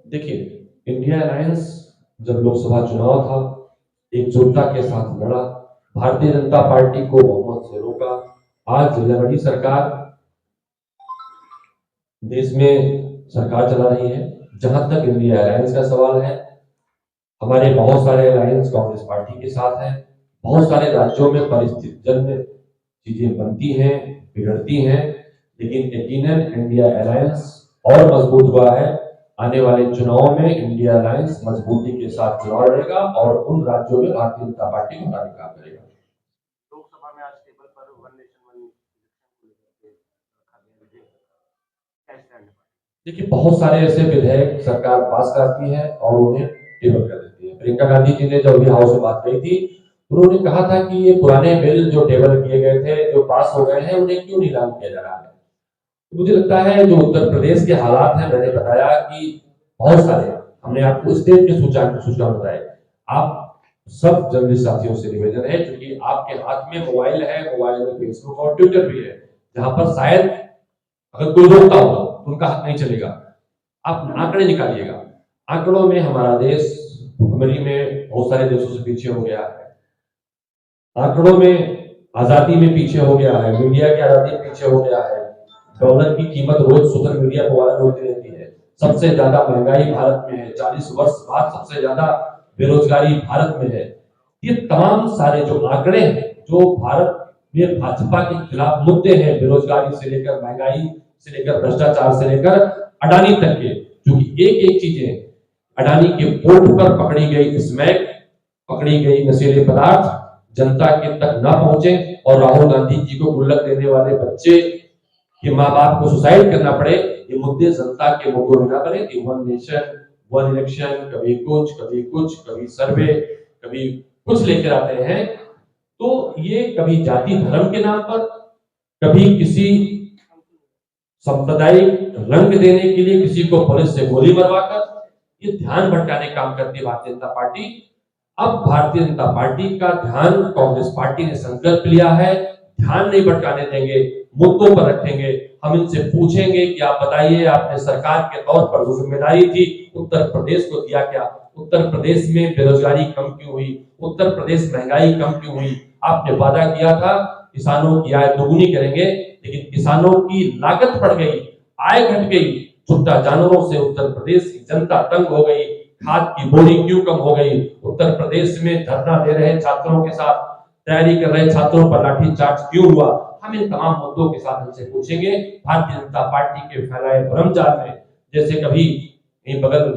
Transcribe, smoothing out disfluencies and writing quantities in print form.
देखिए, India alliance जब लोकसभा चुनाव था, एकजुटता के साथ लड़ा, भारतीय जनता पार्टी को बहुमत से रोका। आज लड़ी सरकार देश में सरकार चला रही है। जहां तक इंडिया अलायंस का सवाल है, हमारे बहुत सारे अलायंस कांग्रेस पार्टी के साथ है। बहुत सारे राज्यों में परिस्थिति जन्य चीजें बनती हैं, बिगड़ती हैं, लेकिन यकीनन इंडिया अलायंस और मजबूत हुआ है। आने वाले चुनाव में इंडिया अलायंस मजबूती के साथ चुनाव लड़ेगा और उन राज्यों में भारतीय जनता पार्टी को हराने का काम करेगा। लोकसभा में आज टेबल पर वन नेशन वन रखा गया विधेयक, क्या स्टैंड है? देखिए, बहुत सारे ऐसे विधेयक सरकार पास करती है और उन्हें टेबल कर देती है। प्रियंका गांधी जी ने जब भी हाउस में बात कही थी, उन्होंने कहा था कि ये पुराने बिल जो टेबल किए गए थे, जो पास हो गए हैं, उन्हें क्यों नहीं लागू किया जा रहा है। मुझे लगता है जो उत्तर प्रदेश के हालात हैं, मैंने बताया कि बहुत सारे, हमने आपको स्टेट के सूचना बताए। आप सब जर्नलिस्ट साथियों से निवेदन है, क्योंकि आपके हाथ में मोबाइल है, मोबाइल में फेसबुक और ट्विटर भी है, जहां पर शायद अगर कोई रोकता हो तो उनका हाथ नहीं चलेगा। आप आंकड़े निकालिएगा। आंकड़ों में हमारा देश भुखमरी में बहुत सारे देशों से पीछे हो गया है। आंकड़ों में आजादी में पीछे हो गया है, मीडिया की आजादी में पीछे हो गया है। डॉलर की कीमत रोज सोशल मीडिया पर वायरल होती रहती है। सबसे ज्यादा महंगाई भारत में है। 40 वर्ष बाद सबसे ज्यादा बेरोजगारी भारत में है। ये तमाम सारे जो आंकड़े हैं, जो भारत में भाजपा के खिलाफ मुद्दे हैं, बेरोजगारी से लेकर महंगाई से लेकर भ्रष्टाचार से लेकर अडानी तक के, क्योंकि एक एक चीजें, अडानी के पोर्ट पर पकड़ी गई स्मैक, पकड़ी गई नशीले पदार्थ जनता के तक न पहुंचे और राहुल गांधी जी को गुल्लक देने वाले बच्चे के माँ बाप को सुसाइड करना पड़े, ये मुद्दे जनता के मुद्दों में न बने कि वन नेशन वन इलेक्शन, कभी कुछ, कभी सर्वे, कभी कुछ लेकर आते हैं। तो ये कभी जाति धर्म के नाम पर, कभी किसी सांप्रदायिक रंग देने के लिए किसी को पुलिस से गोली मरवाकर ये ध्यान भटकाने का काम करती है भारतीय जनता पार्टी। अब भारतीय जनता पार्टी का ध्यान कांग्रेस पार्टी ने संकल्प लिया है, ध्यान नहीं भटकाने देंगे, मुद्दों पर रखेंगे। हम इनसे पूछेंगे कि आप बताइए, आपने सरकार के तौर पर जो जिम्मेदारी थी उत्तर प्रदेश को दिया क्या? उत्तर प्रदेश में बेरोजगारी कम क्यों हुई? उत्तर प्रदेश महंगाई कम क्यों हुई? आपने वादा किया था किसानों की आय दोगुनी करेंगे, लेकिन किसानों की लागत बढ़ गई, आय घट गई। छुट्टा जानवरों से उत्तर प्रदेश की जनता तंग हो गई। खाद की बोरी क्यों कम हो गई? उत्तर प्रदेश में धरना दे रहे छात्रों के साथ तैयारी कर रहे छात्रों पर लाठीचार्ज क्यों हुआ? हम इन तमाम मुद्दों के साथ इनसे पूछेंगे। भारतीय जनता पार्टी के फैलाए भ्रम जाल में, जैसे कभी बगल